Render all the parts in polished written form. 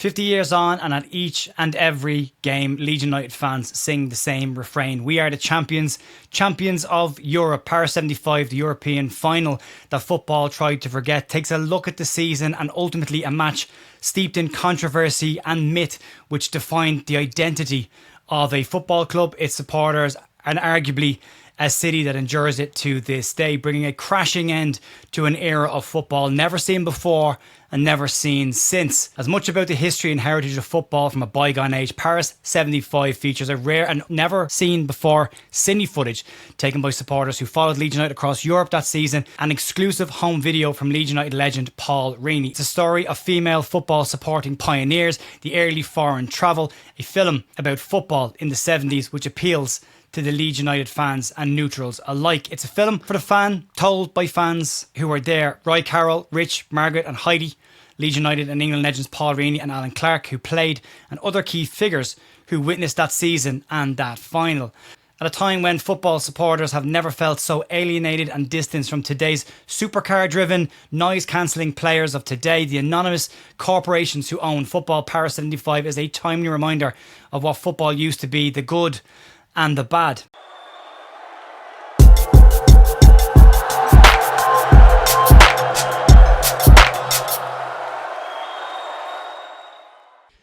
50 years on, and at each and every game, Leeds United fans sing the same refrain. We are the champions of Europe. Paris 75, the European final that football tried to forget, takes a look at the season and ultimately a match steeped in controversy and myth, which defined the identity of a football club, its supporters, and arguably a city that endures it to this day, bringing a crashing end to an era of football never seen before and never seen since. As much about the history and heritage of football from a bygone age, Paris 75 features a rare and never seen before cine footage taken by supporters who followed Leeds United across Europe that season, an exclusive home video from Leeds United legend Paul Reaney. It's a story of female football supporting pioneers, the early foreign travel, a film about football in the 70s which appeals to the Leeds United fans and neutrals alike. It's a film for the fan, told by fans who were there. Roy Carroll, Rich, Margaret and Heidi, Leeds United and England legends Paul Reaney and Alan Clark, who played, and other key figures who witnessed that season and that final. At a time when football supporters have never felt so alienated and distanced from today's supercar-driven, noise-cancelling players of today, the anonymous corporations who own football, Paris 75 is a timely reminder of what football used to be, the good and the bad.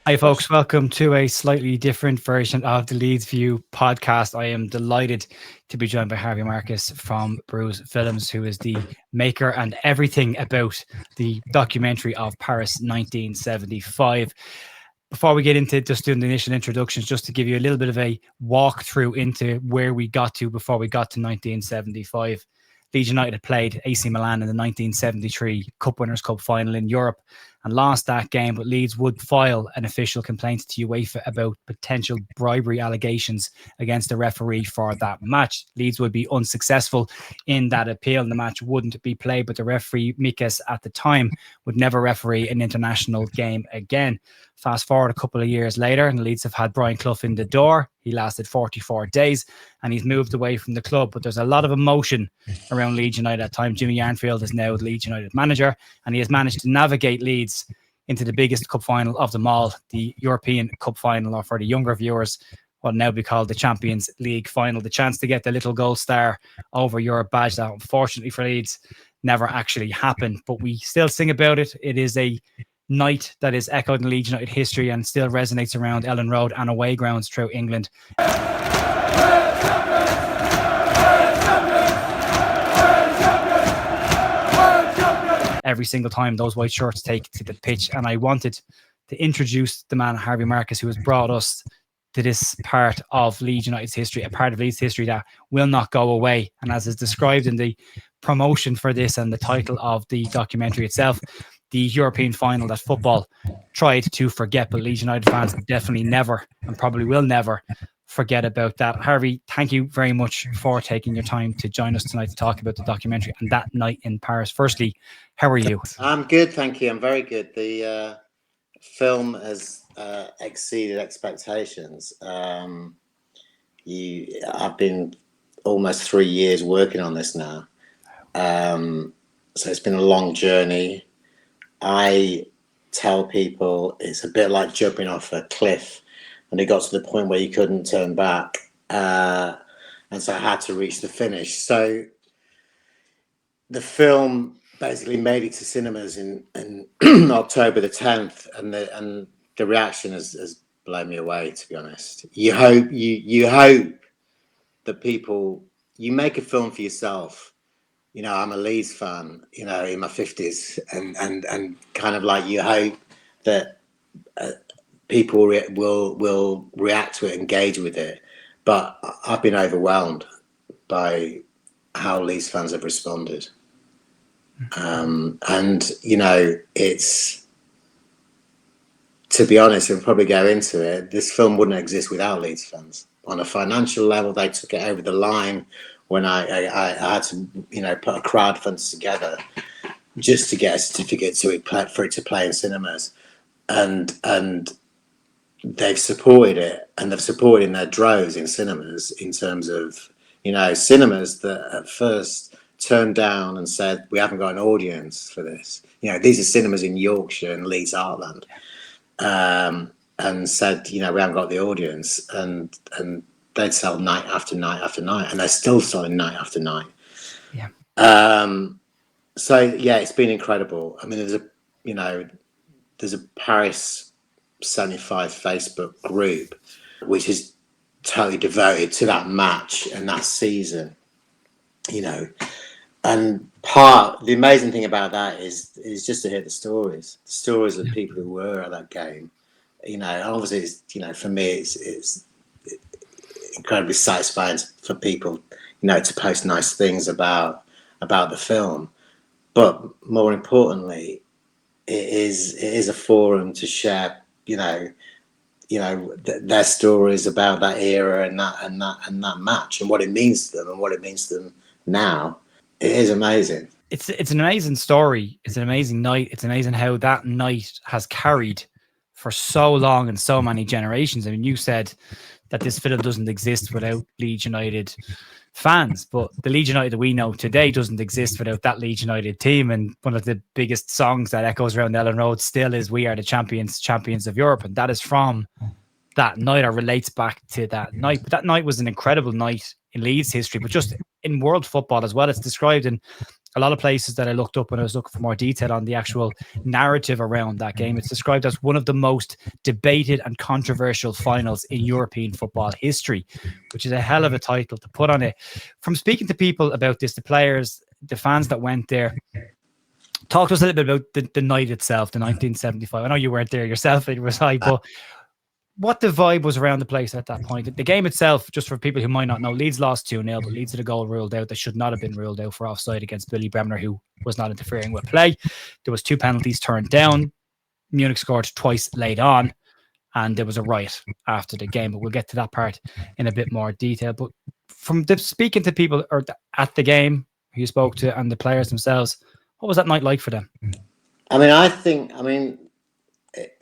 Hi folks, welcome to a slightly different version of the Leeds View podcast. I am delighted to be joined by Harvey Marcus from Bruce Films, who is the maker and everything about the documentary of Paris 1975. Before we get into just doing the initial introductions, just to give you a little bit of a walkthrough into where we got to before we got to 1975. Leeds United had played AC Milan in the 1973 Cup Winners' Cup final in Europe and lost that game, but Leeds would file an official complaint to UEFA about potential bribery allegations against the referee for that match. Leeds would be unsuccessful in that appeal and the match wouldn't be played, but the referee Mikas at the time would never referee an international game again. Fast forward a couple of years later, and Leeds have had Brian Clough in the door. He lasted 44 days and he's moved away from the club. But there's a lot of emotion around Leeds United at the time. Jimmy Yarnfield is now the Leeds United manager and he has managed to navigate Leeds into the biggest cup final of them all, the European Cup final, or for the younger viewers, what will now be called the Champions League final. The chance to get the little gold star over your badge that unfortunately for Leeds never actually happened. But we still sing about it. It is a night that is echoed in Leeds United history and still resonates around Elland Road and away grounds throughout England. Every single time those white shirts take to the pitch, and I wanted to introduce the man Harvey Marcus, who has brought us to this part of Leeds United's history, a part of Leeds history that will not go away. And as is described in the promotion for this and the title of the documentary itself, the European final that football tried to forget, but Leeds United fans definitely never and probably will never forget about that. Harvey, thank you very much for taking your time to join us tonight to talk about the documentary and that night in Paris. Firstly, how are you? I'm good, thank you. I'm very good. The film has exceeded expectations. I've been almost 3 years working on this now. So it's been a long journey. I tell people it's a bit like jumping off a cliff, and it got to the point where you couldn't turn back, and so I had to reach the finish. So the film basically made it to cinemas in October the 10th, and the reaction has blown me away, to be honest. You hope that people, you make a film for yourself. You know, I'm a Leeds fan, you know, in my 50s, and kind of like you hope that people will react to it, engage with it. But I've been overwhelmed by how Leeds fans have responded. And, you know, it's, to be honest, and probably go into it, this film wouldn't exist without Leeds fans. On a financial level, they took it over the line when I had to, you know, put a crowdfund together just to get a certificate for it to play in cinemas, and they've supported it, and they've supported in their droves in cinemas, in terms of, you know, cinemas that at first turned down and said we haven't got an audience for this. You know, these are cinemas in Yorkshire and Leeds Heartland. and said, we haven't got the audience, and they'd sell night after night after night, and they're still selling night after night. Yeah. So yeah, it's been incredible. I mean, there's a Paris 75 Facebook group which is totally devoted to that match and that season, and the amazing thing about that is just to hear the stories of people who were at that game, and obviously it's, for me it's incredibly satisfying for people, to post nice things about the film, but more importantly, it is a forum to share, their stories about that era and that match and what it means to them and what it means to them now. It is amazing. It's an amazing story. It's an amazing night. It's amazing how that night has carried for so long and so many generations. I mean, you said that this film doesn't exist without Leeds United fans, but the Leeds United that we know today doesn't exist without that Leeds United team. And one of the biggest songs that echoes around Elland Road still is "We Are the Champions, Champions of Europe," and that is from that night, or relates back to that night. But that night was an incredible night in Leeds history, but just in world football as well. It's described in a lot of places that I looked up when I was looking for more detail on the actual narrative around that game. It's described as one of the most debated and controversial finals in European football history, which is a hell of a title to put on it. From speaking to people about this, the players, the fans that went there, talk to us a little bit about the night itself, the 1975. I know you weren't there yourself, it was I, but what the vibe was around the place at that point. The game itself, just for people who might not know, Leeds lost 2-0, but Leeds had a goal ruled out that should not have been ruled out for offside against Billy Bremner, who was not interfering with play. There was 2 penalties turned down. Munich scored twice late on, and there was a riot after the game, but we'll get to that part in a bit more detail. But from speaking to people at the game who you spoke to and the players themselves, what was that night like for them? I mean,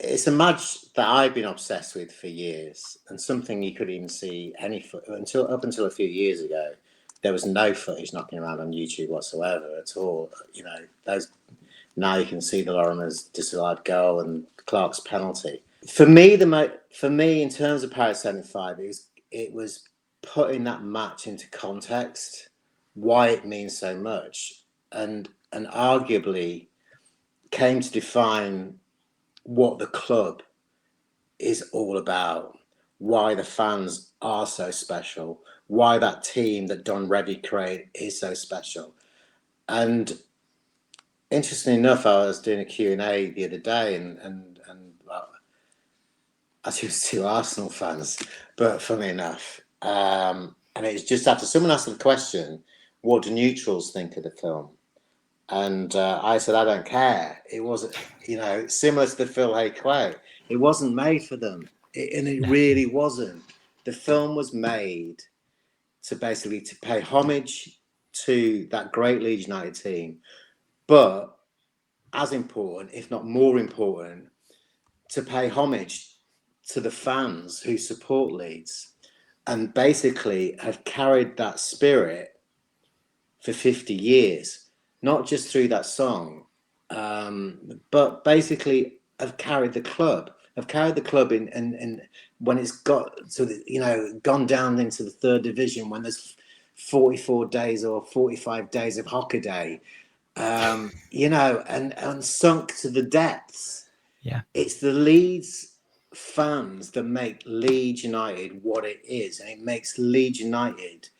it's a match that I've been obsessed with for years, and something you could even see up until a few years ago. There was no footage knocking around on YouTube whatsoever at all. Now you can see the Lorimer's disallowed goal and Clark's penalty. For me, in terms of Paris 75, it was putting that match into context, why it means so much, and arguably came to define what the club is all about, why the fans are so special, why that team that Don Revie created is so special. And interestingly enough, I was doing a Q&A the other day, and well, actually it was 2 Arsenal fans, but funny enough, and it was just after someone asked the question, what do neutrals think of the film? And I said, I don't care. It wasn't, similar to the Phil Hay quote. It wasn't made for them. And it really wasn't. The film was made to pay homage to that great Leeds United team. But as important, if not more important, to pay homage to the fans who support Leeds and basically have carried that spirit for 50 years. Not just through that song, but basically have carried the club in when it's got gone down into the 3rd division, when there's 44 days or 45 days of Hockaday, and sunk to the depths. Yeah, it's the Leeds fans that make Leeds United what it is, and it makes Leeds United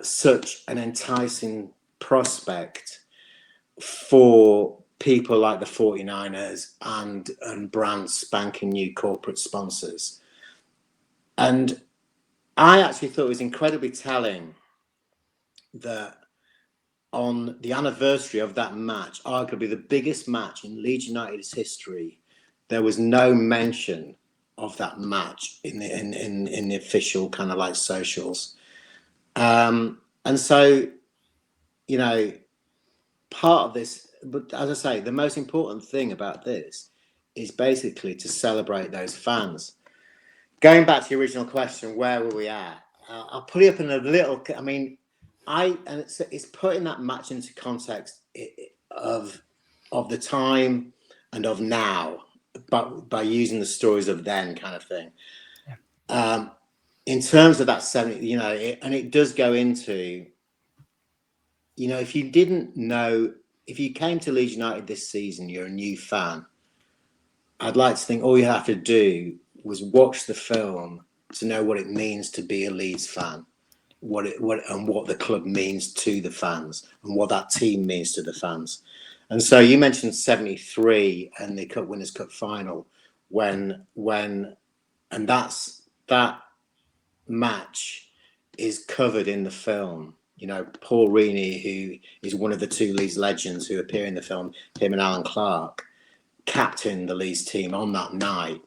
such an enticing prospect for people like the 49ers and brand spanking new corporate sponsors. And I actually thought it was incredibly telling that on the anniversary of that match, arguably the biggest match in Leeds United's history, there was no mention of that match in the official kind of like socials. And so, part of this, but as I say, the most important thing about this is basically to celebrate those fans. Going back to the original question, where were we at? I'll put it up in a little. I mean, it's putting that match into context of the time and of now. but by using the stories of then kind of thing. Yeah. In terms of that 70, you know, and it does go into, you know, if you didn't know, if you came to Leeds United this season, you're a new fan. I'd like to think all you have to do was watch the film to know what it means to be a Leeds fan, what the club means to the fans, and what that team means to the fans. And so you mentioned 73 and the Cup Winners' Cup final, and that match is covered in the film. You know, Paul Reaney, who is one of the two Leeds legends who appear in the film, him and Alan Clark, captained the Leeds team on that night.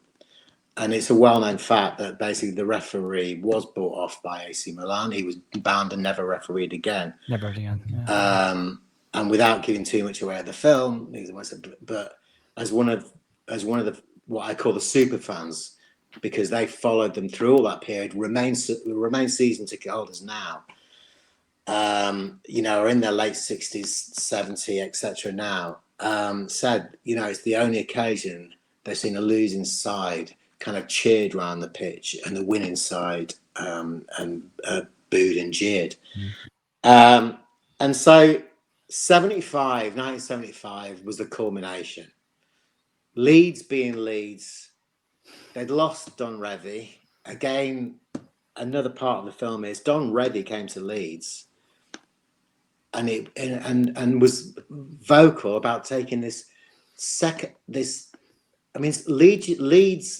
And it's a well-known fact that basically the referee was bought off by AC Milan. He was banned and never refereed again. Never again. Yeah. And without giving too much away of the film, but as one of the what I call the super fans, because they followed them through all that period, remain season ticket holders now. You know, are in their late 60s, 70, etc. now. Said, you know, it's the only occasion they've seen a losing side kind of cheered around the pitch and the winning side booed and jeered. And so 1975 was the culmination. Leeds being Leeds, they'd lost Don Revie. Again, another part of the film is Don Revie came to Leeds and was vocal about taking Leeds,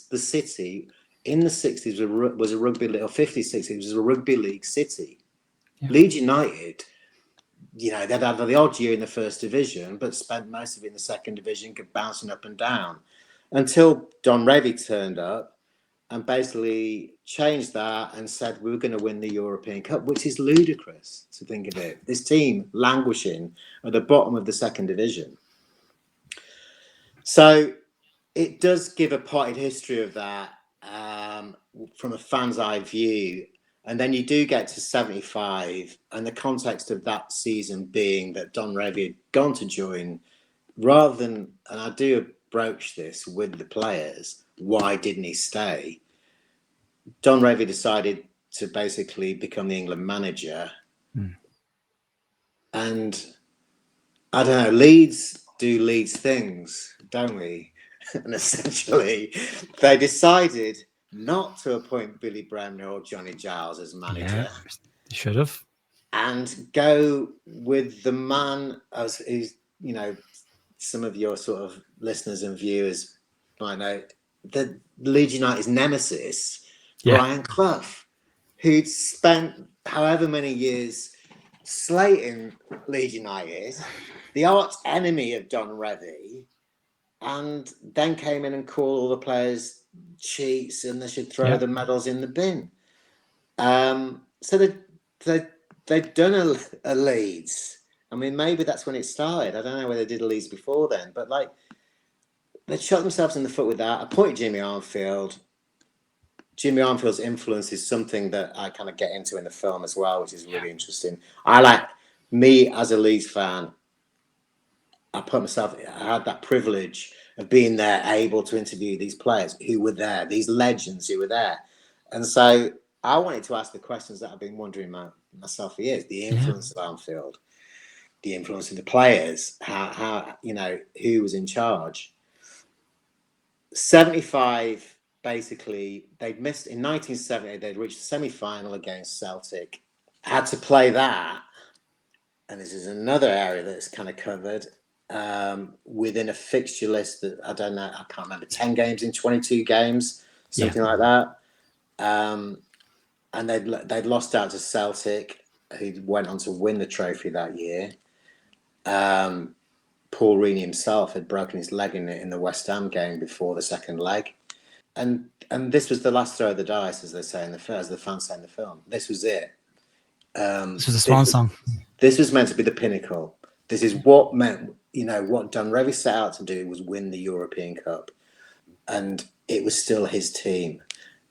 the city in the 60s was a rugby league, or 50s, 60s was a rugby league city. Yeah. Leeds United, you know, they'd had the odd year in the first division, but spent most of it in the second division, bouncing up and down, until Don Revie turned up and basically changed that and said we were going to win the European Cup, which is ludicrous to think of it. This team languishing at the bottom of the second division. So it does give a potted history of that from a fan's eye view. And then you do get to 75, and the context of that season being that Don Revie had gone to join, rather than, and I do broach this with the players, why didn't he stay? Don Revie decided to basically become the England manager. And I don't know, Leeds do Leeds things, don't we? And essentially, they decided not to appoint Billy Bremner or Johnny Giles as manager. Yeah, they should have. And go with the man, as who's, you know, some of your sort of listeners and viewers might know, the Leeds United's nemesis, Brian Clough, who'd spent however many years slating Leeds United, the arch enemy of Don Revie, and then came in and called all the players cheats and they should throw the medals in the bin. So they'd done a Leeds. I mean, maybe that's when it started. I don't know whether they did a Leeds before then, but like they shot themselves in the foot with that. Appointed Jimmy Armfield. Jimmy Armfield's influence is something that I kind of get into in the film as well, which is really interesting. Me as a Leeds fan, I had that privilege of being there, able to interview these players who were there, these legends who were there. And so I wanted to ask the questions that I've been wondering myself for years: the influence of Armfield, the influence of the players, how you know, who was in charge. 75, basically, they'd missed in 1970. They'd reached the semi-final against Celtic. Had to play that, and this is another area that's kind of covered within a fixture list that I don't know. I can't remember, 10 games in 22 games, something like that. And they'd lost out to Celtic, who went on to win the trophy that year. Paul Reaney himself had broken his leg in the West Ham game before the second leg. And this was the last throw of the dice, as they say in the fans say in the film. This was it. This was the swan song. This was meant to be the pinnacle. This is what meant, you know, what Don Revie set out to do was win the European Cup. And it was still his team.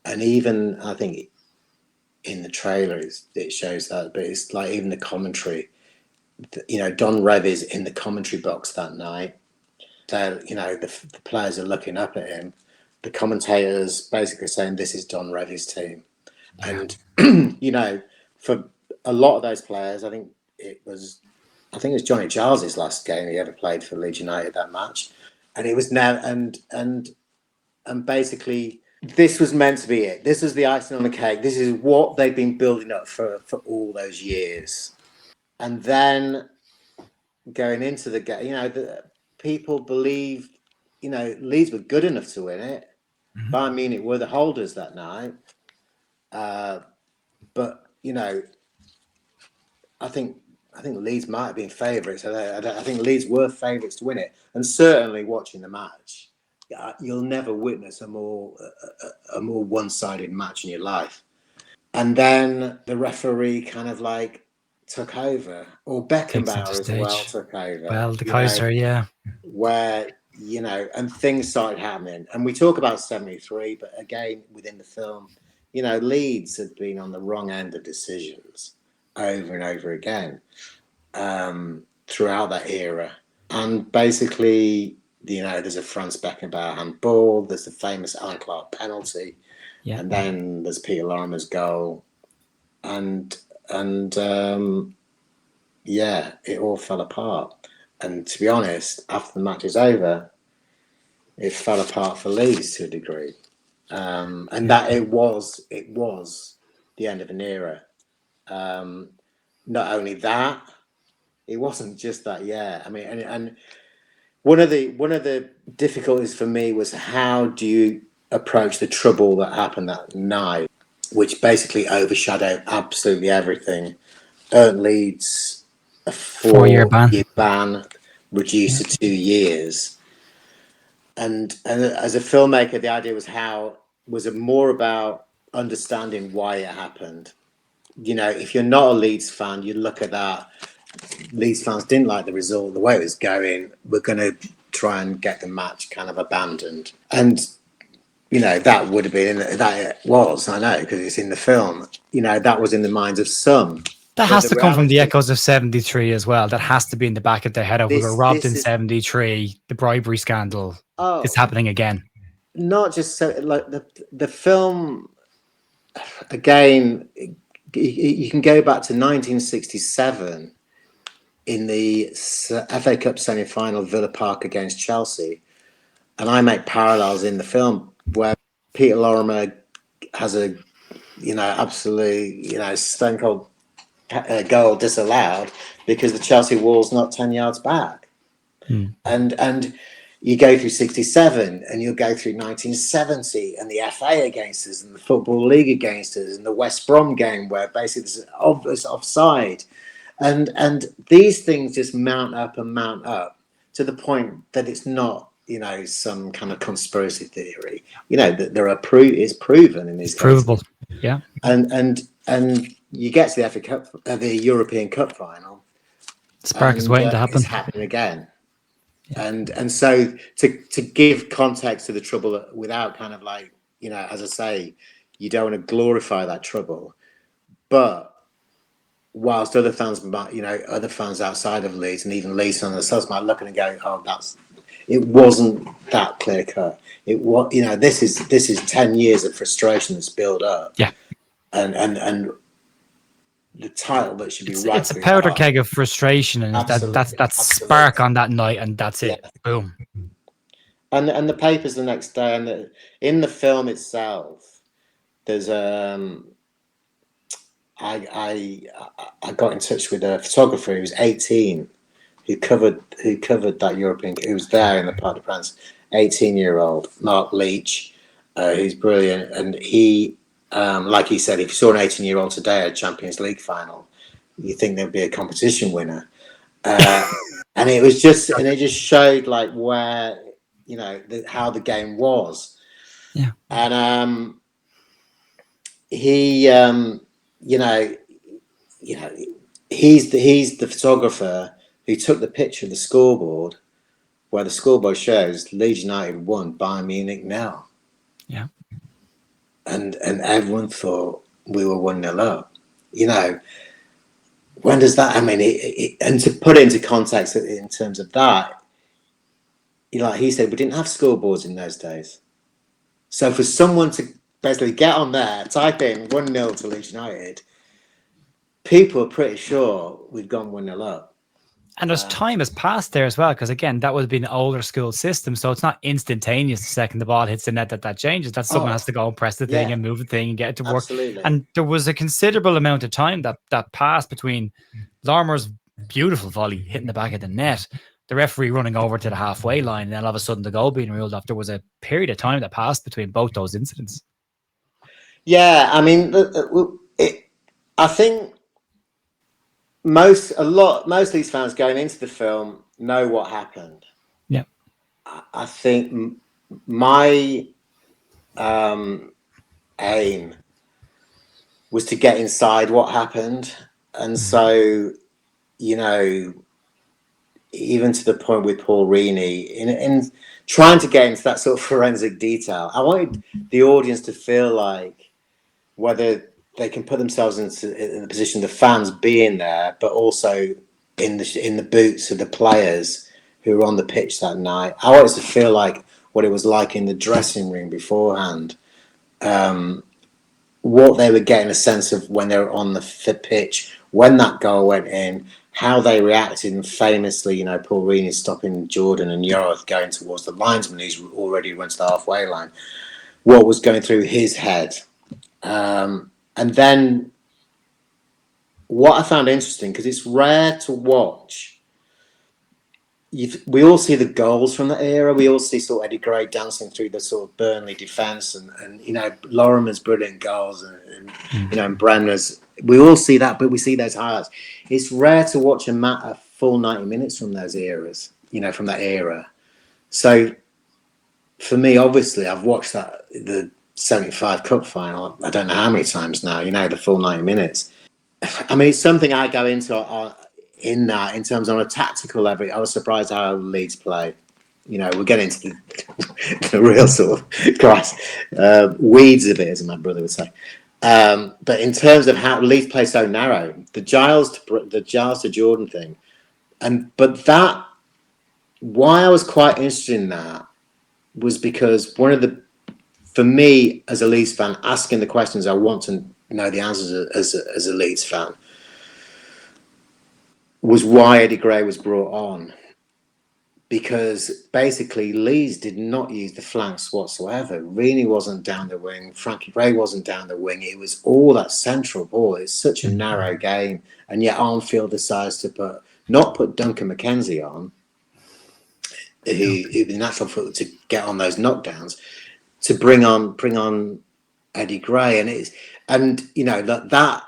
And even, I think, in the trailer, it shows that, but it's like even the commentary. You know, Don Revie's in the commentary box that night, So, the players are looking up at him. The commentators basically saying this is Don Revie's team. Yeah. And, for a lot of those players, I think it was Johnny Giles' last game he ever played for Leeds United, that match. And it was now, and basically this was meant to be it. This was the icing on the cake. This is what they've been building up for all those years. And then going into the game, the people believed, Leeds were good enough to win it. Bayern Munich were the holders that night. But, I think Leeds might have been favourites. I think Leeds were favourites to win it. And certainly watching the match, you'll never witness a more one-sided match in your life. And then the referee kind of like took over, or Beckenbauer as well took over. Well, the Kaiser, yeah. Where, and things started happening. And we talk about 73, but again, within the film, Leeds had been on the wrong end of decisions over and over again throughout that era. And basically, there's a Franz Beckenbauer handball, there's the famous Alan Clark penalty, and then there's Peter Lorimer's goal. And it all fell apart. And to be honest, after the match is over, it fell apart for Leeds to a degree. And that it was the end of an era. Not only that, it wasn't just that. I mean, and one of the difficulties for me was how do you approach the trouble that happened that night, which basically overshadowed absolutely everything. Earned Leeds a 4-year ban, reduced to 2 years. And as a filmmaker, the idea was more about understanding why it happened. If you're not a Leeds fan, you look at that. Leeds fans didn't like the result, the way it was going. We're going to try and get the match kind of abandoned. And, that would have been, that it was, I know, because it's in the film, that was in the minds of some. That has to come from the echoes of 73 as well. That has to be in the back of their head of we were robbed in 73, the bribery scandal is happening again. Not just so, like the film, again, you can go back to 1967 in the FA Cup semi-final, Villa Park against Chelsea. And I make parallels in the film where Peter Lorimer has a, absolutely, stone cold goal disallowed because the Chelsea wall's not 10 yards back. And you go through 67 and you'll go through 1970 and the FA against us and the Football League against us and the West Brom game where basically there's obvious offside. And these things just mount up to the point that it's not, some kind of conspiracy theory. That there are it's proven in these cases. Provable. Yeah. And you get to the FA Cup, the European Cup final. Spark is waiting to happen. It's happening again. Yeah. And so to give context to the trouble without kind of like, as I say, you don't want to glorify that trouble. But whilst other fans might, other fans outside of Leeds and even Leeds fans themselves might look at it and go, it wasn't that clear cut. It was, this is 10 years of frustration that's built up. Yeah. And the title that should be it's a powder keg of frustration, and that's spark on that night, and that's it. Yeah. Boom. And the papers the next day, and in the film itself, there's I got in touch with a photographer who was 18, who covered that European, who was there in the Parc des Princes, 18-year-old Mark Leach, who's brilliant, and he. Like he said, if you saw an 18-year-old today at a Champions League final, you think there'd be a competition winner. And it just showed like where, how the game was. Yeah. And he, he's the photographer who took the picture of the scoreboard where the scoreboard shows Leeds United won, Bayern Munich now. Yeah. And everyone thought we were 1-0 up. When does that? I mean, and to put it into context in terms of that, like he said, we didn't have scoreboards in those days. So for someone to basically get on there, type in 1-0 to Leeds United, people are pretty sure we've gone 1-0 up. And there's time has passed there as well, because again, that would have been an older school system, so it's not instantaneous the second the ball hits the net that changes. That someone has to go and press the thing and move the thing and get it to work. Absolutely. And there was a considerable amount of time that passed between Larmour's beautiful volley hitting the back of the net, the referee running over to the halfway line, and then all of a sudden the goal being ruled off. There was a period of time that passed between both those incidents. Yeah, I mean, I think most Leeds fans going into the film know what happened. Yeah, I think my aim was to get inside what happened, and so even to the point with Paul Reaney, in trying to get into that sort of forensic detail, I wanted the audience to feel like whether they can put themselves in the position of the fans being there, but also in the boots of the players who were on the pitch that night. I wanted to feel like what it was like in the dressing room beforehand, what they were getting a sense of when they were on the pitch, when that goal went in, how they reacted, and famously, Paul Reaney stopping Jordan and Yorth going towards the linesman who's already went to the halfway line, what was going through his head. And then what I found interesting, because it's rare to watch, we all see the goals from that era. We all see sort of Eddie Gray dancing through the sort of Burnley defence, and Lorimer's brilliant goals, and Bremner's. We all see that, but we see those highlights. It's rare to watch a full 90 minutes from those eras, from that era. So for me, obviously, I've watched the 75 Cup final, I don't know how many times now, the full 90 minutes. I mean, it's something I go into in terms on a tactical level. I was surprised how Leeds play. We're getting into the real sort of weeds of it, as my brother would say. But in terms of how Leeds play so narrow, the Giles to Jordan thing, but that, why I was quite interested in that was because for me as a Leeds fan, asking the questions I want to know the answers as a Leeds fan, was why Eddie Gray was brought on. Because basically Leeds did not use the flanks whatsoever. Reaney wasn't down the wing. Frankie Gray wasn't down the wing. It was all that central ball. It's such a narrow game. And yet Armfield decides to not put Duncan McKenzie on, who the natural foot to get on those knockdowns, to bring on Eddie Gray. And that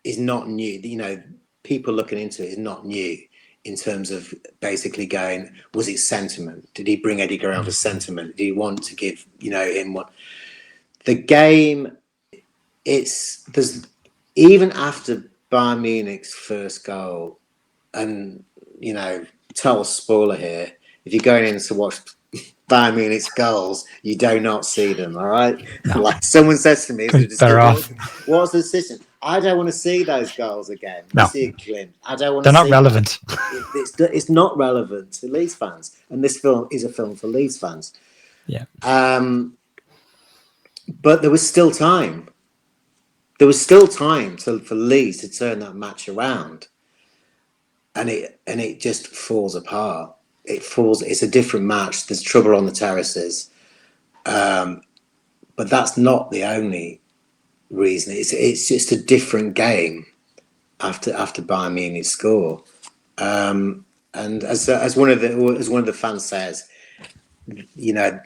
is not new. People looking into it is not new. In terms of basically going, was it sentiment? Did he bring Eddie Gray on for sentiment? Did he want to give him what? The game, there's even after Bayern Munich's first goal, and total spoiler here. If you're going in to watch Bayern Munich's goals, you do not see them. All right, no. Like someone says to me, they're off. What's the decision? I don't want to see those goals again. No. I see a glimpse. I don't want to. They're not relevant. It's not relevant to Leeds fans, and this film is a film for Leeds fans. Yeah. But there was still time. There was still time for Leeds to turn that match around, and it just falls apart. It's a different match. There's trouble on the terraces, but that's not the only reason. It's just a different game after Bayern Munich score, and as one of the fans says, the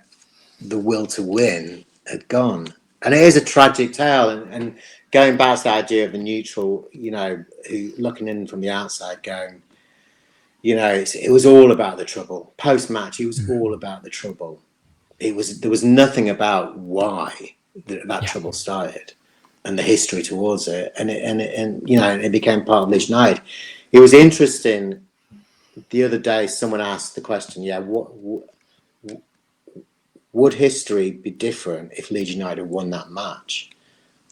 will to win had gone, and it is a tragic tale. And going back to the idea of the neutral, who looking in from the outside, going, it was all about the trouble. Post match, it was all about the trouble. There was nothing about why that trouble started, and the history towards it, and it became part of Leeds United. It was interesting. The other day, someone asked the question, would history be different if Leeds United won that match?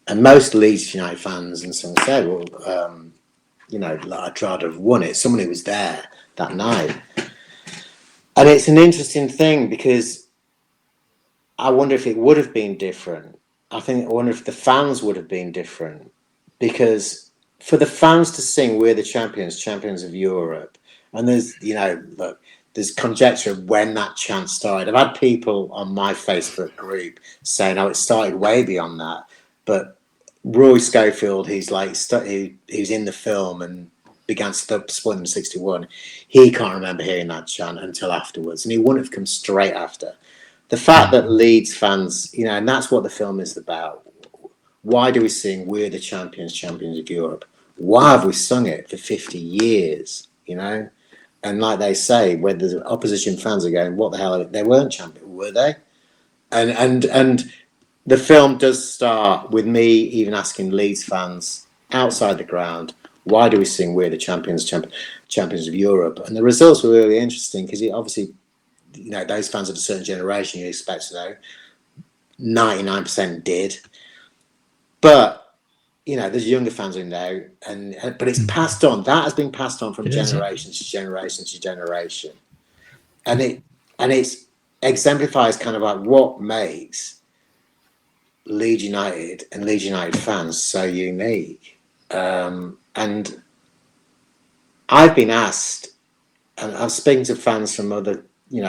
And most Leeds United fans and someone said, I'd rather have won it. Someone who was there that night. And it's an interesting thing because I wonder if it would have been different. I wonder if the fans would have been different, because for the fans to sing "We're the champions, champions of Europe," and look, there's conjecture of when that chant started. I've had people on my Facebook group saying, "Oh, it started way beyond that," but Roy Schofield, he's in the film and began supporting in '61. He can't remember hearing that chant until afterwards, and he wouldn't have come straight after. The fact that Leeds fans, and that's what the film is about. Why do we sing "We're the champions, champions of Europe"? Why have we sung it for 50 years? And like they say, where the opposition fans are going, "What the hell? They weren't champions, were they?" And the film does start with me even asking Leeds fans outside the ground, why do we sing "We're the champions, champions of Europe"? And the results were really interesting because obviously, those fans of a certain generation, you expect to know, 99% did. But there's younger fans in there, but it's passed on. That has been passed on from generation to generation to generation, and it exemplifies kind of like what makes Leeds United and Leeds United fans so unique. And I've been asked, and I'm speaking to fans from other,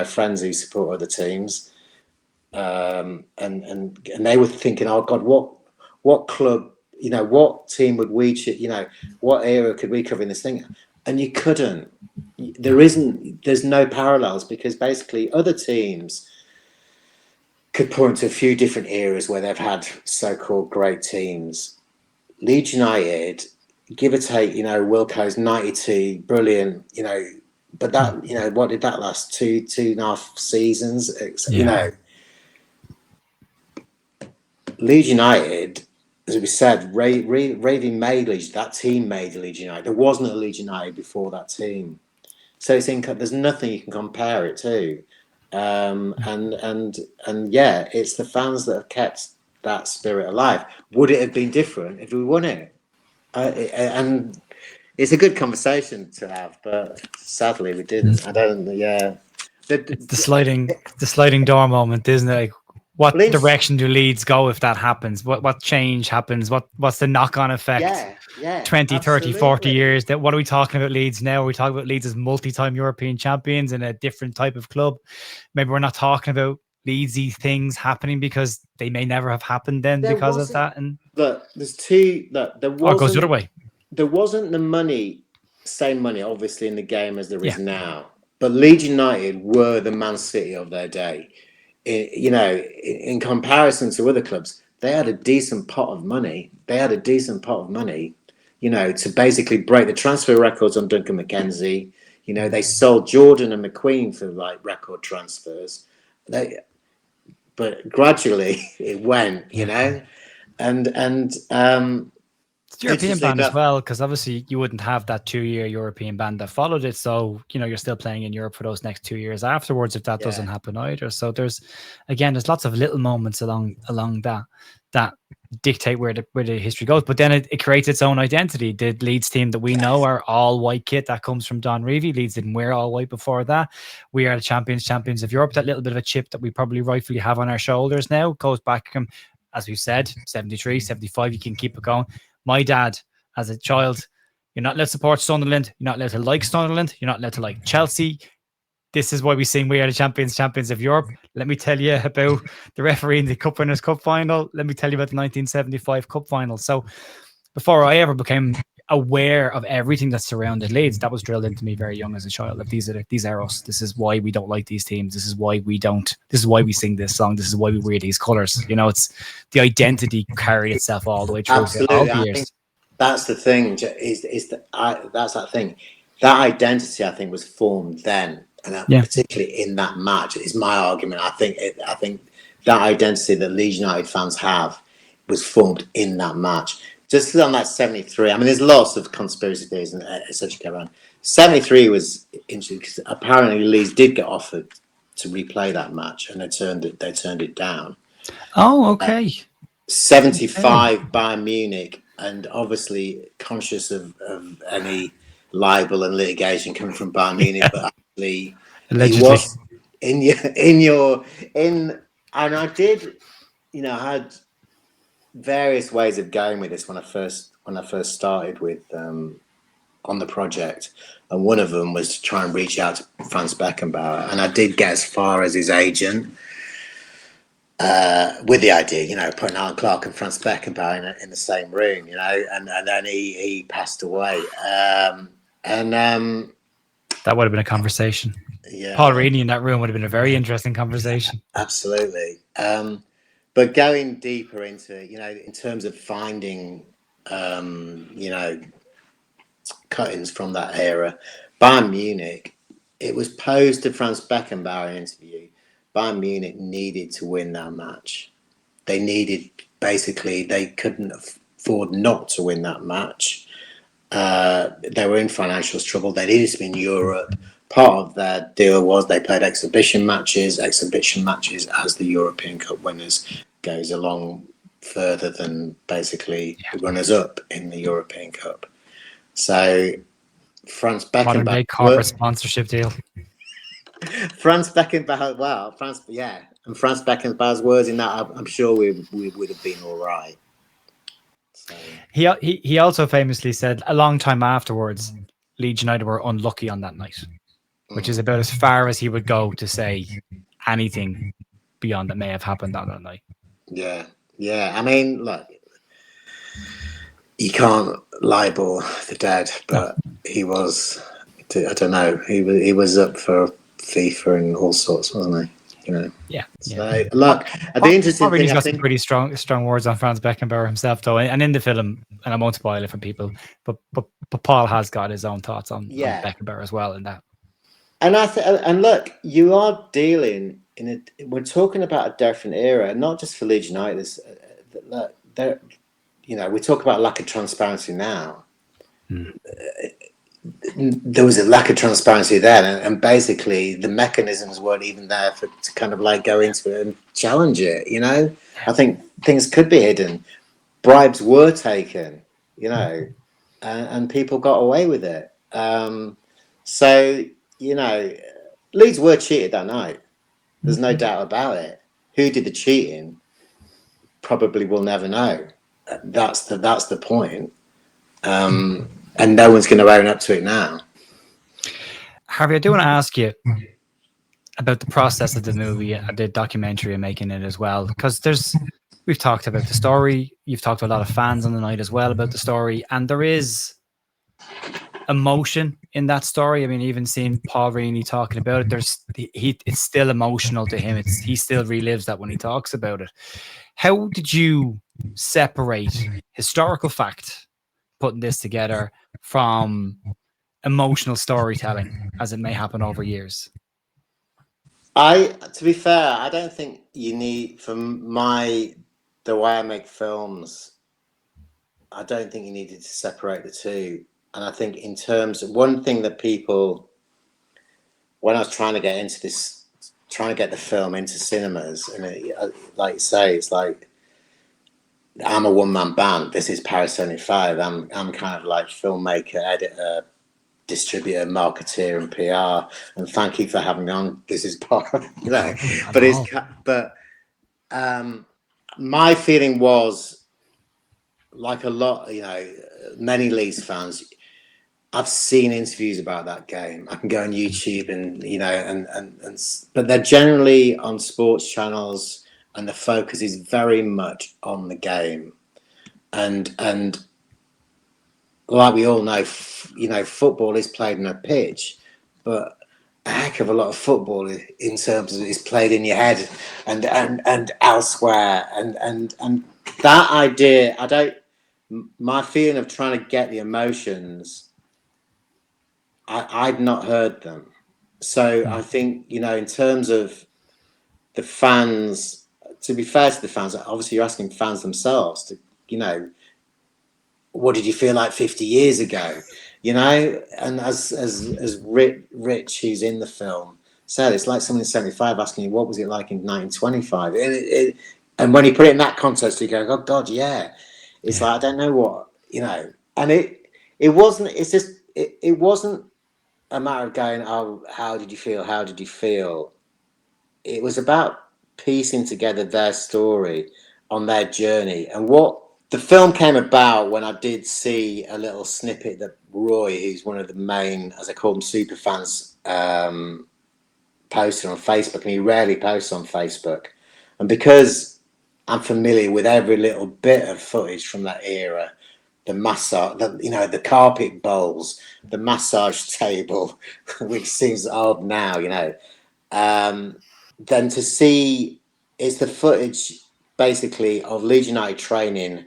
friends who support other teams, and they were thinking, "Oh God, what club, what team would we, what era could we cover in this thing?" And you couldn't. There's no parallels, because basically other teams could point to a few different eras where they've had so-called great teams. Leeds United, give or take, Wilco's 92, brilliant, but that, what did that last? Two and a half seasons? Leeds United, as we said, Raving made Leeds. That team made Leeds United. There wasn't a Leeds United before that team, so there's nothing you can compare it to. And yeah, it's the fans that have kept that spirit alive. Would it have been different if we won it? And it's a good conversation to have, but sadly we didn't. I don't. Yeah, It's the sliding door moment, isn't it? Like, what direction do Leeds go if that happens? What change happens? What's the knock-on effect? Yeah, 20, 30, 40 years. What are we talking about Leeds now? Are we talking about Leeds as multi-time European champions in a different type of club? Maybe we're not talking about Leedsy things happening because they may never have happened then because of that. And look, there's two. Look, there wasn't. Or it goes the other way. There wasn't the same money, obviously, in the game as there is now. But Leeds United were the Man City of their day. In comparison to other clubs, they had a decent pot of money. To basically break the transfer records on Duncan McKenzie. They sold Jordan and McQueen for like record transfers. But gradually it went, and it's the European ban as well, because obviously you wouldn't have that 2-year European ban that followed it. So, you're still playing in Europe for those next 2 years afterwards if that doesn't happen either. So there's lots of little moments along that dictate where the history goes. But then it creates its own identity. The Leeds team that we know are all white kit. That comes from Don Revie. Leeds didn't wear all white before that. We are the champions of Europe. That little bit of a chip that we probably rightfully have on our shoulders now goes back from, as we've said, 73, 75. You can keep it going. My dad, as a child, you're not allowed to support Sunderland. You're not allowed to like Sunderland. You're not allowed to like Chelsea. This is why we sing "We Are the Champions of Europe." Let me tell you about the referee in the Cup Winners' Cup final. Let me tell you about the 1975 Cup final. So before I ever became aware of everything that surrounded Leeds, that was drilled into me very young as a child. Like, these are us. This is why we don't like these teams. This is why we sing this song. This is why we wear these colours. It's the identity carried itself all the way through. Absolutely. All the years. I think that's the thing. That's that thing. That identity, I think, was formed then, and particularly in that match. Is my argument. I think that identity that Leeds United fans have was formed in that match. Just on that 73, I mean, there's lots of conspiracy theories and such go around. 73 was interesting because apparently Leeds did get offered to replay that match, and they turned it down. Oh, okay. 75 Bayern Munich, and obviously conscious of any libel and litigation coming from Bayern Munich, but actually He Allegedly. was in, and I did, I had various ways of going with this when I first started with on the project, and one of them was to try and reach out to Franz Beckenbauer, and I did get as far as his agent with the idea, putting Alan Clark and Franz Beckenbauer in the same room, and then he passed away, and That would have been a conversation. yeah, Paul Reaney in that room would have been a very interesting conversation. absolutely. But going deeper into, in terms of finding, cuttings from that era, Bayern Munich, it was posed to Franz Beckenbauer in an interview. Bayern Munich needed to win that match. They couldn't afford not to win that match. They were in financial trouble. They needed to be in Europe. Part of their deal was they played exhibition matches. Exhibition matches as the European Cup winners goes along further than basically the runners-up in the European Cup. So Franz Beckenbauer, modern day corporate sponsorship deal. Franz Beckenbauer, and Franz Beckenbauer's words in that, I'm sure we would have been all right. So. He also famously said a long time afterwards, Leeds United were unlucky on that night, which is about as far as he would go to say anything beyond that may have happened on that night. Yeah. I mean, look, you can't libel the dead, but he was, I don't know, he was up for FIFA and all sorts, wasn't he? Yeah. So, look, the interesting thing, he's got some pretty strong words on Franz Beckenbauer himself, though, and in the film, and I won't spoil it for people, but Paul has got his own thoughts on Beckenbauer as well in that. And look, you are dealing we're talking about a different era, not just for Leeds United. We talk about lack of transparency now. There was a lack of transparency then, and basically the mechanisms weren't even there to kind of like go into it and challenge it. I think things could be hidden, bribes were taken, and people got away with it. So Leeds were cheated that night. There's no doubt about it. Who did the cheating? Probably we'll never know. That's the point. And no one's going to own up to it now. Harvey, I do want to ask you about the process of the movie, the documentary, and making it as well, because we've talked about the story. You've talked to a lot of fans on the night as well about the story, and there is emotion in that story. I mean, even seeing Paul Reaney talking about it, it's still emotional to him. He still relives that when he talks about it. How did you separate historical fact, putting this together, from emotional storytelling as it may happen over years? To be fair, I don't think you need, the way I make films, I don't think you needed to separate the two. And I think in terms of one thing that people, when I was trying to get into this, trying to get the film into cinemas, and like you say, it's like, I'm a one-man band. This is Paris 75. I'm kind of like filmmaker, editor, distributor, marketeer, and PR. And thank you for having me on. This is part, but my feeling was, like a lot, many Leeds fans, I've seen interviews about that game. I can go on YouTube and but they're generally on sports channels, and the focus is very much on the game. And like we all know, football is played on a pitch, but a heck of a lot of football in terms of is played in your head and elsewhere. And that idea, my feeling of trying to get the emotions, I'd not heard them. So I think, in terms of the fans, to be fair to the fans, obviously you're asking fans themselves to, what did you feel like 50 years ago? And as Rich, who's in the film, said, it's like someone in 75 asking you, what was it like in 1925? And when you put it in that context, you go, oh God, yeah. It's like, I don't know what, and it wasn't, it's just, it wasn't a matter of going, oh, how did you feel? How did you feel? It was about piecing together their story on their journey. And what the film came about when I did see a little snippet that Roy, who's one of the main, as I call them, super fans, posted on Facebook, and he rarely posts on Facebook. And because I'm familiar with every little bit of footage from that era, the massage, the carpet bowls, the massage table, which seems odd now, then to see it's the footage basically of Leeds United training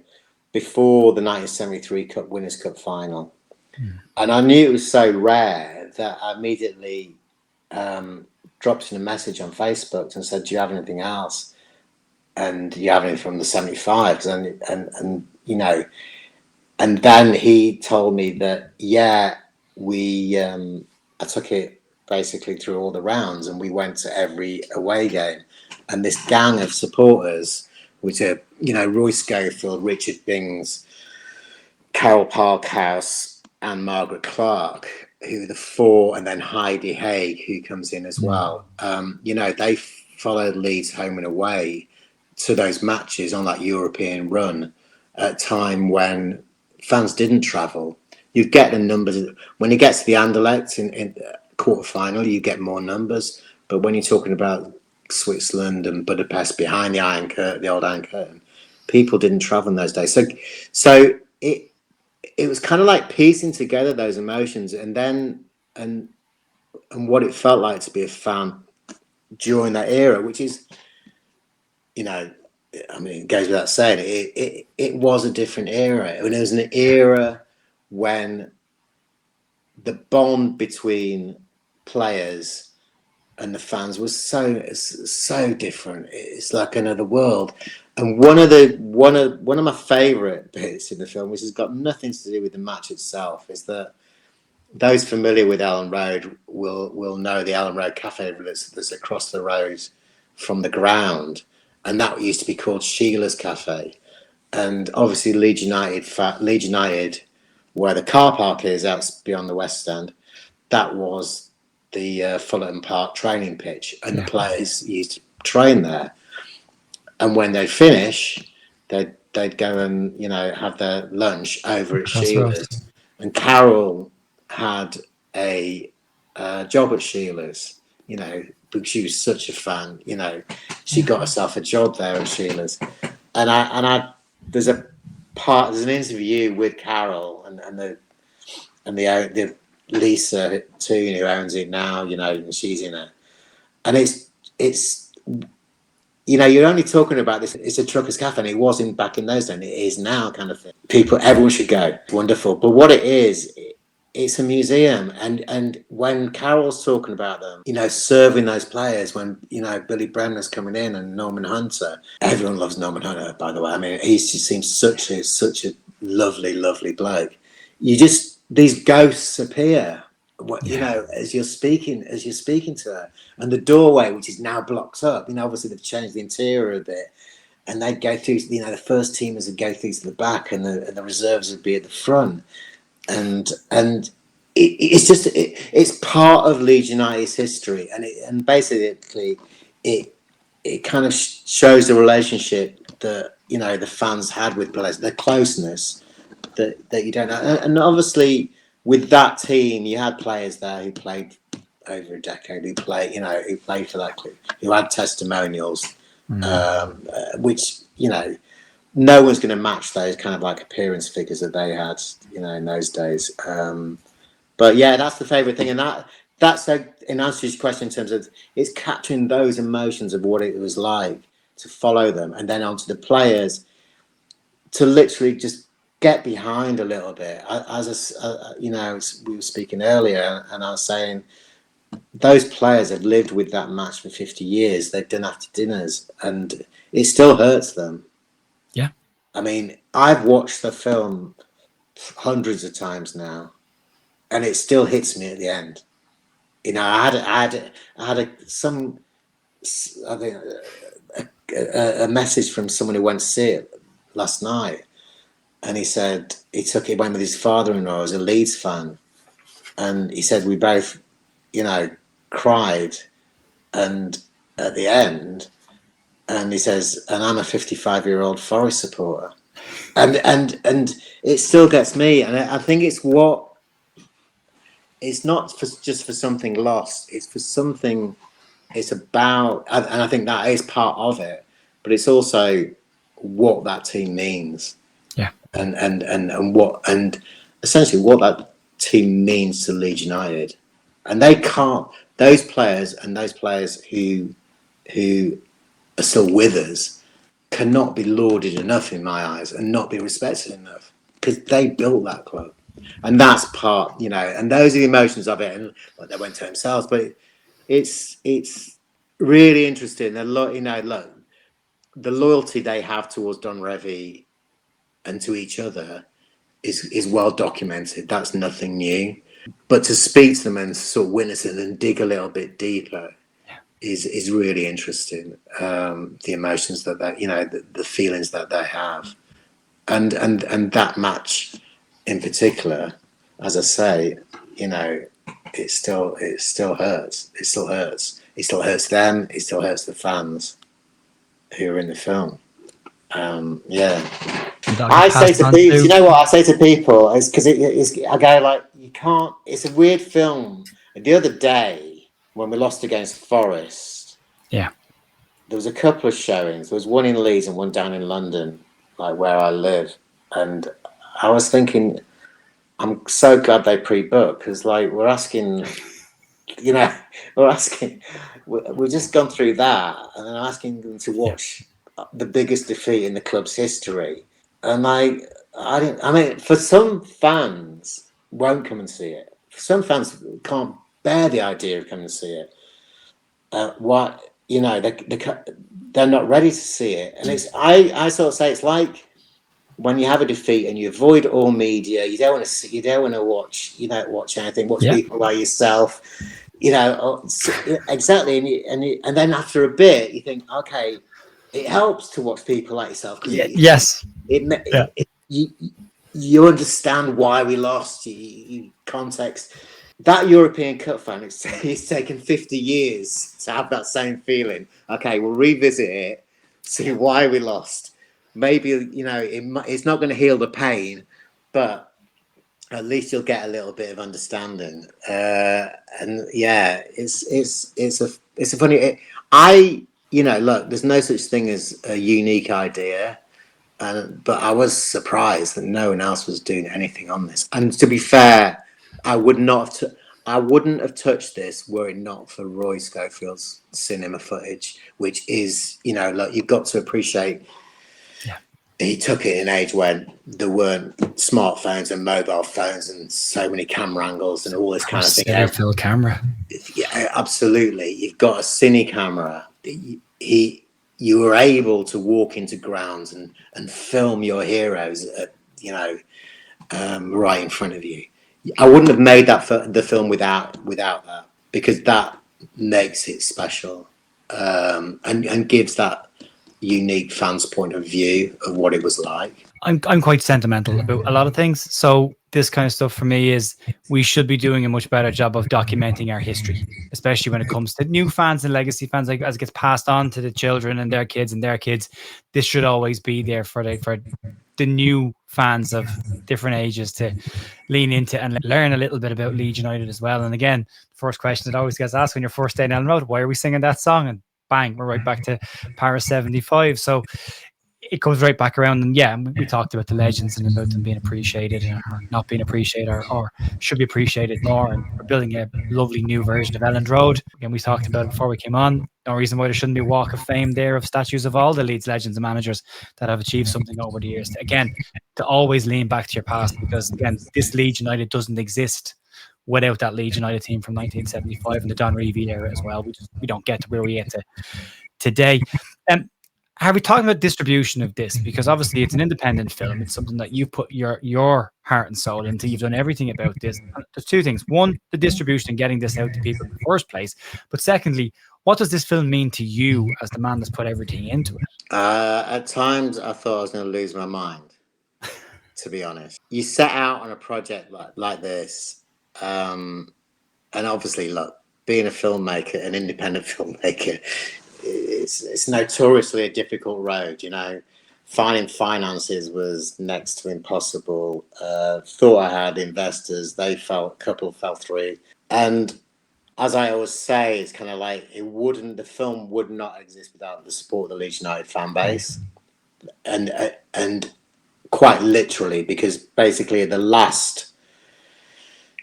before the 1973 Winners' Cup final. And I knew it was so rare that I immediately dropped in a message on Facebook and said, do you have anything else? And do you have anything from the 75s? And then he told me that, yeah, I took it basically through all the rounds, and we went to every away game. And this gang of supporters, which are, Roy Schofield, Richard Bings, Carol Parkhouse, and Margaret Clark, who are the four, and then Heidi Haig, who comes in as well. They followed Leeds home and away to those matches on that European run at a time when fans didn't travel. You get the numbers when you get to the Anderlecht in quarter final. You get more numbers, but when you're talking about Switzerland and Budapest behind the Iron Curtain, the old Iron Curtain, people didn't travel in those days. So it was kind of like piecing together those emotions, and then and what it felt like to be a fan during that era, which is, it goes without saying, it was a different era. It was an era when the bond between players and the fans was so different. It's like another world. And one of my favourite bits in the film, which has got nothing to do with the match itself, is that those familiar with Elland Road will know the Elland Road Cafe that's across the road from the ground, and that used to be called Sheila's Cafe. And obviously Leeds United, where the car park is out beyond the West End, that was the Fullerton Park training pitch, and the players used to train there. And when they finish, they'd go and have their lunch over at Sheila's. And Carol had a job at Sheila's, because she was such a fan. She got herself a job there at Sheila's. And there's an interview with Carol and the Lisa Toon, who owns it now, and she's in it. And it's you're only talking about this. It's a truckers' cafe, and it wasn't back in those days. It is now, kind of thing. Everyone should go. It's wonderful. But what it is, it's a museum. And when Carol's talking about them, serving those players, when Billy Bremner's coming in and Norman Hunter, everyone loves Norman Hunter, by the way. I mean, he just seems such a lovely, lovely bloke. These ghosts appear. As you're speaking to her, and the doorway, which is now blocked up, obviously they've changed the interior a bit, and they'd go through, the first teamers would go through to the back, and the reserves would be at the front, and it's part of Leeds United's history, and basically it kind of shows the relationship that the fans had with players, the closeness that you don't know, and obviously. With that team, you had players there who played over a decade, who played for that club, who had testimonials, which no one's going to match those kind of like appearance figures that they had, in those days. But yeah, that's the favourite thing, and that's in answer to your question in terms of it's capturing those emotions of what it was like to follow them, and then onto the players to literally just get behind a little bit. We were speaking earlier, and I was saying those players have lived with that match for 50 years. They've done after dinners, and it still hurts them. Yeah. I mean, I've watched the film hundreds of times now, and it still hits me at the end. I had a message from someone who went to see it last night. And he said he went with his father-in-law as a Leeds fan, And he said we both, cried, and at the end, and he says, and I'm a 55-year-old Forest supporter, and it still gets me, and I think it's not just for something lost, it's for something. It's about, and I think that is part of it, but it's also what that team means, and essentially what that team means to Leeds United, and those players who are still with us cannot be lauded enough in my eyes, and not be respected enough, because they built that club, and that's part, and those are the emotions of it, and they went to themselves, but it's really interesting. Look, the loyalty they have towards Don Revie and to each other is well documented. That's nothing new. But to speak to them and sort of witness it and dig a little bit deeper is really interesting. The emotions that the feelings that they have, and that match in particular, as I say, it still hurts. It still hurts. It still hurts them. It still hurts the fans who are in the film. I say to people, you know what I say to people is, because I go like, you can't. It's a weird film. And the other day when we lost against Forest, there was a couple of showings. There was one in Leeds and one down in London, like where I live, and I was thinking, I'm so glad they pre-booked, because we're asking. We've just gone through that, and then asking them to watch the biggest defeat in the club's history, and for some fans won't come and see it. Some fans can't bear the idea of coming to see it. They're not ready to see it, and I sort of say it's like when you have a defeat and you avoid all media. You don't want to see. You don't want to watch. You don't watch anything. Watch people like yourself. Exactly. And then after a bit, you think, okay, it helps to watch people like yourself, because you understand why we lost. Context. That European Cup fan, it's taken 50 years to have that same feeling. Okay, we'll revisit it, see why we lost. Maybe it's not going to heal the pain, but at least you'll get a little bit of understanding. It's a funny. Look, there's no such thing as a unique idea, but I was surprised that no one else was doing anything on this. And to be fair, I wouldn't have touched this were it not for Roy Schofield's cinema footage, which is, look, you've got to appreciate. He took it in an age when there weren't smartphones and mobile phones and so many camera angles and all this kind of thing. Fill camera. Yeah, absolutely. You've got a cine camera. You were able to walk into grounds and film your heroes right in front of you. I wouldn't have made the film without that, because that makes it special, and gives that unique fans' point of view of what it was like. I'm quite sentimental about a lot of things. So this kind of stuff for me is, we should be doing a much better job of documenting our history, especially when it comes to new fans and legacy fans. Like, as it gets passed on to the children and their kids and their kids, this should always be there for the new fans of different ages to lean into and learn a little bit about Leeds United as well. And again, the first question that always gets asked when you're first day in Elland Road, why are we singing that song? And bang, we're right back to Paris 75. So it goes right back around. And we talked about the legends and about them being appreciated or not being appreciated, or should be appreciated more. And we're building a lovely new version of Elland Road. Again, we talked about it before we came on. No reason why there shouldn't be a walk of fame there of statues of all the Leeds legends and managers that have achieved something over the years. Again, to always lean back to your past, because again, this Leeds United doesn't exist without that Leeds United team from 1975 and the Don Revie era as well. We don't get to where we get to today. Have we talked about distribution of this? Because obviously it's an independent film. It's something that you put your heart and soul into. You've done everything about this. There's two things. One, the distribution and getting this out to people in the first place. But secondly, what does this film mean to you as the man that's put everything into it? At times I thought I was going to lose my mind, to be honest. You set out on a project like this, And obviously, look, being a filmmaker, an independent filmmaker, it's notoriously a difficult road. You know, finding finances was next to impossible. Thought I had investors; a couple fell through. And as I always say, it's kind of like the film would not exist without the support of the Leeds United fan base, and quite literally, because basically the last.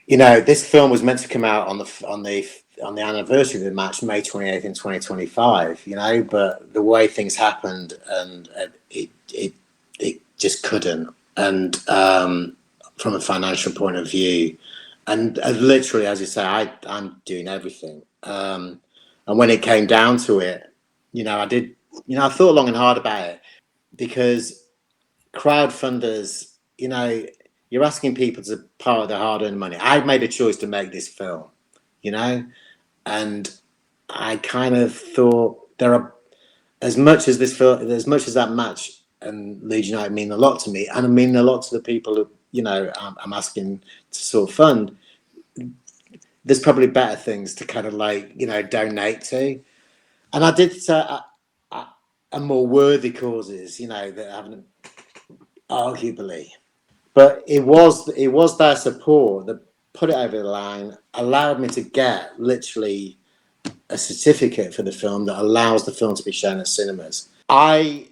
You know, this film was meant to come out on the anniversary of the match, May 28th in 2025. You know, but the way things happened, and it just couldn't. And from a financial point of view, and literally, as you say, I'm doing everything. And when it came down to it, you know, I thought long and hard about it, because crowdfunders, you know, you're asking people to part their hard-earned money. I made a choice to make this film, you know, and I kind of thought there are, as much as this film, as much as that match and Leeds United mean a lot to me, and I mean a lot to the people who, you know, I'm asking to sort of fund. There's probably better things to kind of like, you know, donate to, and I did a more worthy causes, you know, that haven't arguably. But it was their support that put it over the line, allowed me to get literally a certificate for the film that allows the film to be shown at cinemas. I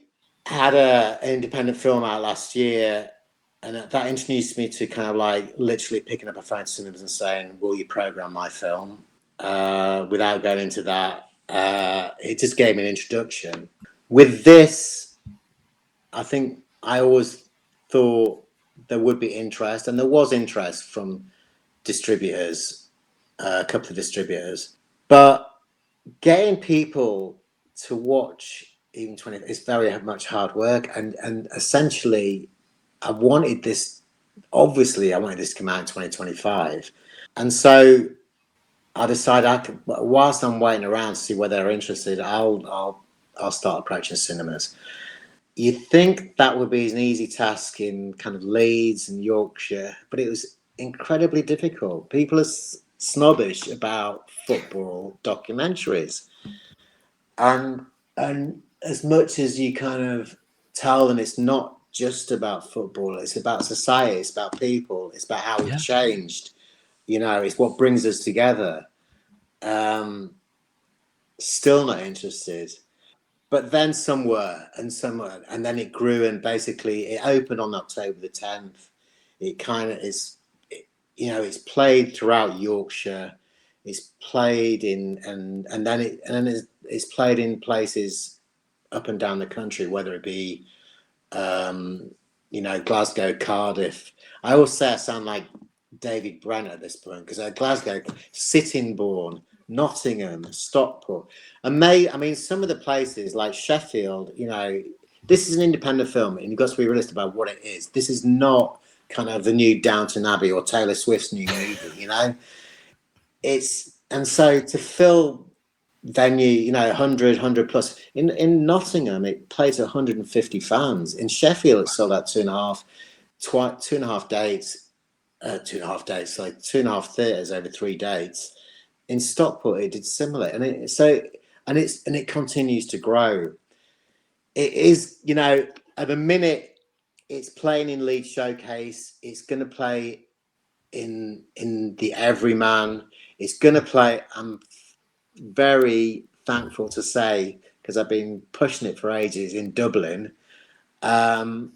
had an independent film out last year, and that introduced me to kind of like literally picking up a phone to cinemas and saying, "Will you program my film?" Without going into that, it just gave me an introduction. With this, I think I always thought there would be interest, and there was interest from distributors, a couple of distributors, but getting people to watch even 20 is very much hard work, and essentially I wanted this to come out in 2025, and so I decided whilst I'm waiting around to see whether they're interested, I'll start approaching cinemas. You'd think that would be an easy task in kind of Leeds and Yorkshire, but it was incredibly difficult. People are snobbish about football documentaries, and as much as you kind of tell them it's not just about football, it's about society, it's about people, it's about how we've changed. You know, it's what brings us together. Still not interested. But then some were, and then it grew, and basically it opened on October the 10th. It kind of is, you know, it's played throughout Yorkshire. It's played in, it's played in places up and down the country, whether it be, you know, Glasgow, Cardiff. I always say I sound like David Brent at this point, because Glasgow, Sittingbourne, Nottingham, Stockport, and I mean, some of the places like Sheffield, you know, this is an independent film, and you've got to be realistic about what it is. This is not kind of the new Downton Abbey or Taylor Swift's new movie, you know. And so to fill venue, you know, 100 plus in Nottingham, it plays 150 fans. In Sheffield, it sold out 2.5 dates, 2.5 dates, like 2.5 theatres over 3 dates. In Stockport, it did similar, and it continues to grow. It is, you know, at the minute it's playing in Leeds Showcase. It's going to play in the Everyman. It's going to play. I'm very thankful to say, because I've been pushing it for ages, in Dublin, and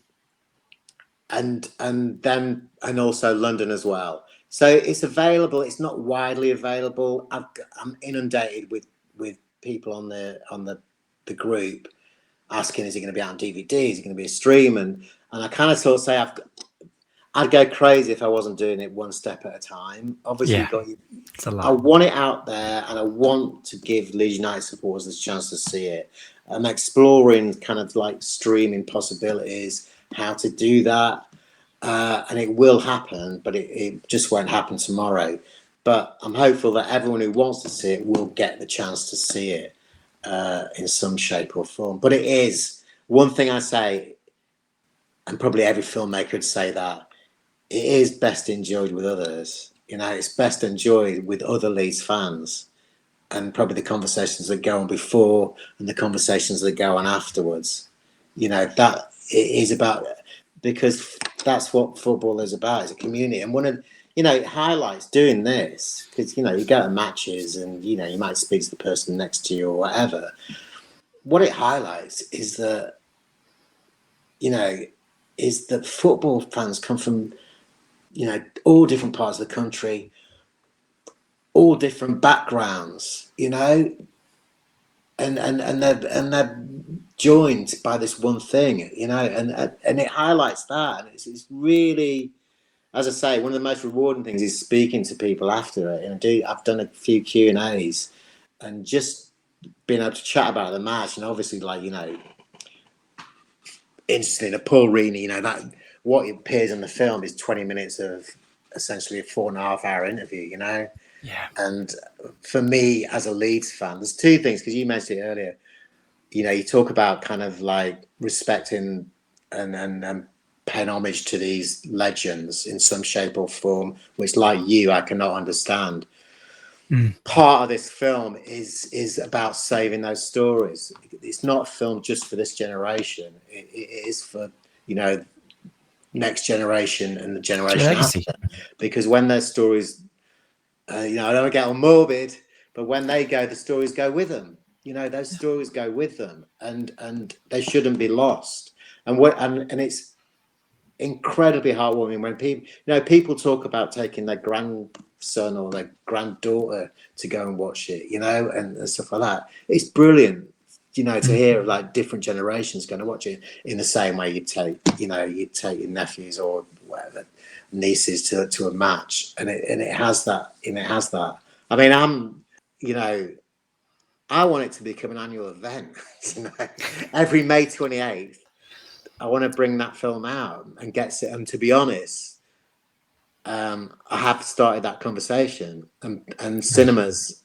also London as well. So it's available. It's not widely available. I'm inundated with people on the group asking, is it going to be out on DVD? Is it going to be a stream? And I kind of sort of say I'd go crazy if I wasn't doing it one step at a time. Obviously, it's a lot. I want it out there, and I want to give Leeds United supporters this chance to see it. I'm exploring kind of like streaming possibilities, how to do that. And it will happen, but it just won't happen tomorrow. But I'm hopeful that everyone who wants to see it will get the chance to see it in some shape or form. But it is one thing I say, and probably every filmmaker would say that, it is best enjoyed with others. It's best enjoyed with other Leeds fans, and probably the conversations that go on before and the conversations that go on afterwards. That it is about, because that's what football is about, is a community. And one of, it highlights doing this, because, you go to matches and, you might speak to the person next to you or whatever. What it highlights is that, is that football fans come from, all different parts of the country, all different backgrounds, and they're joined by this one thing, and it highlights that. And it's really, as I say, one of the most rewarding things is speaking to people after it. And I've done a few Q&As and just being able to chat about the match, and obviously, like, instantly the Paul Reaney, that what appears in the film is 20 minutes of essentially a 4.5 hour interview, Yeah. And for me as a Leeds fan, there's two things, because you mentioned it earlier. You talk about kind of like respecting and paying homage to these legends in some shape or form, which, like you, I cannot understand. Part of this film is about saving those stories. It's not a film just for this generation. It is for, next generation and the generation after. Because when their stories, I don't want to get all morbid, but when they go, the stories go with them. Those stories go with them, and they shouldn't be lost. And it's incredibly heartwarming when people talk about taking their grandson or their granddaughter to go and watch it, and stuff like that. It's brilliant, to hear like different generations going to watch it in the same way you'd take your nephews or whatever, nieces to a match, and it has that. I mean, I want it to become an annual event. Every May 28th, I want to bring that film out and get it. And to be honest, I have started that conversation, and cinemas,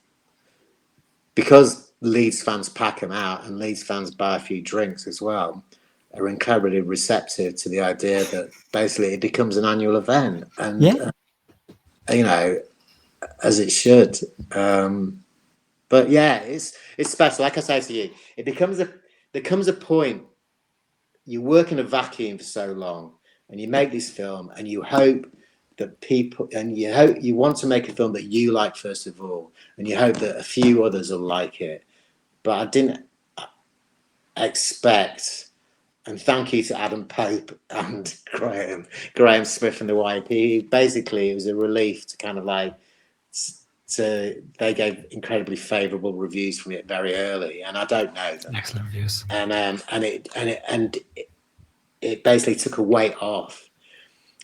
because Leeds fans pack them out and Leeds fans buy a few drinks as well, are incredibly receptive to the idea that basically it becomes an annual event, and as it should. But yeah, it's special. Like I say to you, there comes a point. You work in a vacuum for so long, and you make this film, and you hope that people, and you want to make a film that you like first of all, and you hope that a few others will like it. But I didn't expect, and thank you to Adam Pope and Graham Smith and the YP. Basically, it was a relief to kind of like. So they gave incredibly favourable reviews from it very early, and I don't know them. Excellent reviews. And it basically took a weight off.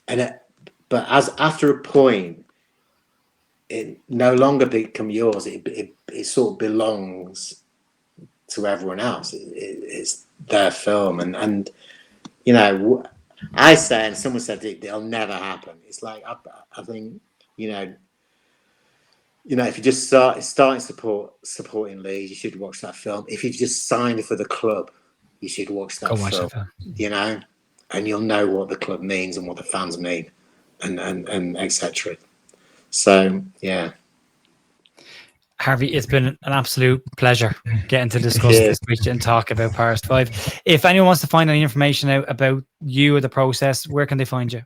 But after a point, it no longer become yours. It sort of belongs to everyone else. It's their film, and I say, and someone said it'll never happen. It's like I think if you just starting supporting Leeds, you should watch that film. If you've just signed for the club, you should watch that film. And you'll know what the club means and what the fans mean, and etc. So yeah, Harvey, it's been an absolute pleasure getting to discuss this with you and talk about Paris 5. If anyone wants to find any information out about you or the process, where can they find you?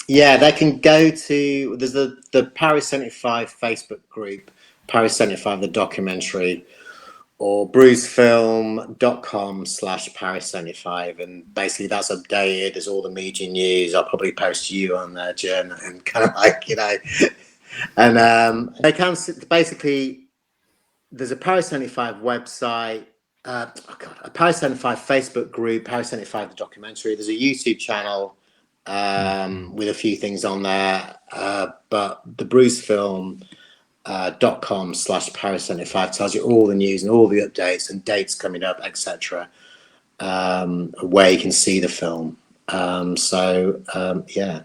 Yeah, they can go to, there's the Paris 75 Facebook group, Paris 75 the documentary, or brucefilm.com/Paris75, and basically that's updated. There's all the media news. I'll probably post you on there, Jen, and kind of like and they can basically. There's a Paris 75 website, a Paris 75 Facebook group, Paris 75 the documentary. There's a YouTube channel with a few things on there, but the brucefilm.com/Paris75 tells you all the news and all the updates and dates coming up, etc., where you can see the film. Yeah,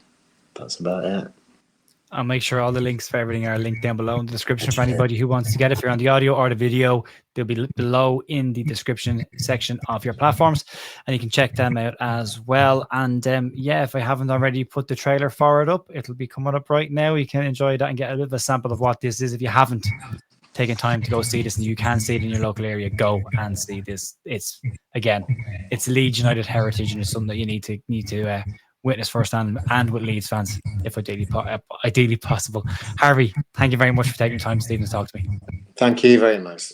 that's about it. I'll make sure all the links for everything are linked down below in the description for anybody who wants to get it. If you're on the audio or the video, they'll be below in the description section of your platforms, and you can check them out as well. And if I haven't already put the trailer for it up, it'll be coming up right now. You can enjoy that and get a little bit of a sample of what this is. If you haven't taken time to go see this and you can see it in your local area, go and see this. It's Leeds United heritage, and it's something that you need to witness firsthand, and with Leeds fans, if ideally possible. Harvey, thank you very much for taking time, Stephen, to talk to me. Thank you very much.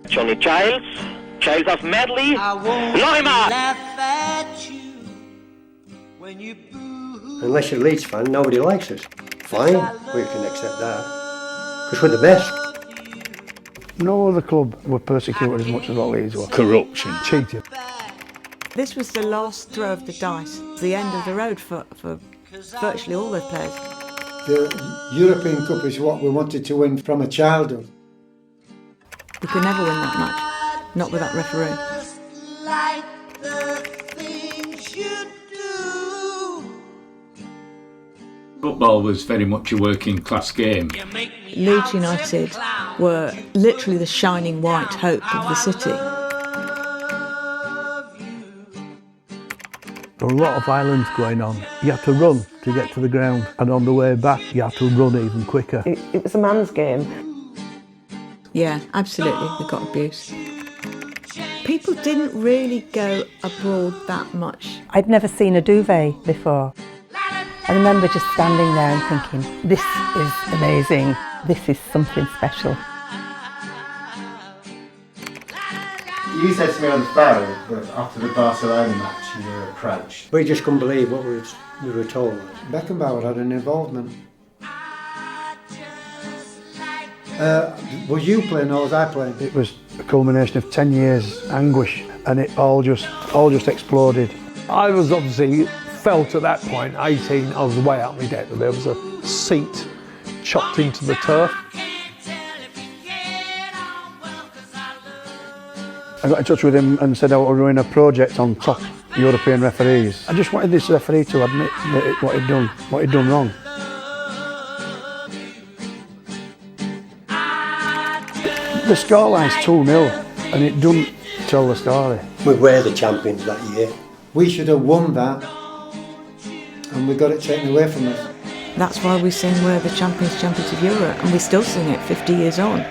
Johnny Giles of Medley, Lima. Unless you're a Leeds fan, nobody likes us. Fine, we can accept that. Because we're the best. No other club were persecuted as much as what Leeds were. Corruption, cheating. This was the last throw of the dice, the end of the road for virtually all those players. The European Cup is what we wanted to win from a childhood. We could never win that match, not with that referee. Football was very much a working class game. Leeds United were literally the shining white hope of the city. There were a lot of violence going on. You had to run to get to the ground, and on the way back you had to run even quicker. It was a man's game. Yeah, absolutely, they got abuse. People didn't really go abroad that much. I'd never seen a duvet before. I remember just standing there and thinking, this is amazing, this is something special. You said to me on the phone that after the Barcelona match you were approached. We just couldn't believe what we were told. Beckenbauer had an involvement. Was you playing or was I playing? It was a culmination of 10 years anguish, and it all just exploded. I was obviously felt at that point, 18, I was way out my depth. There was a seat chopped into the turf. I got in touch with him and said I was running a project on top European referees. I just wanted this referee to admit that what he'd done wrong. The scoreline's 2-0 and it doesn't tell the story. We were the champions that year. We should have won that, and we got it taken away from us. That's why we sing We're the Champions of Europe, and we still sing it 50 years on.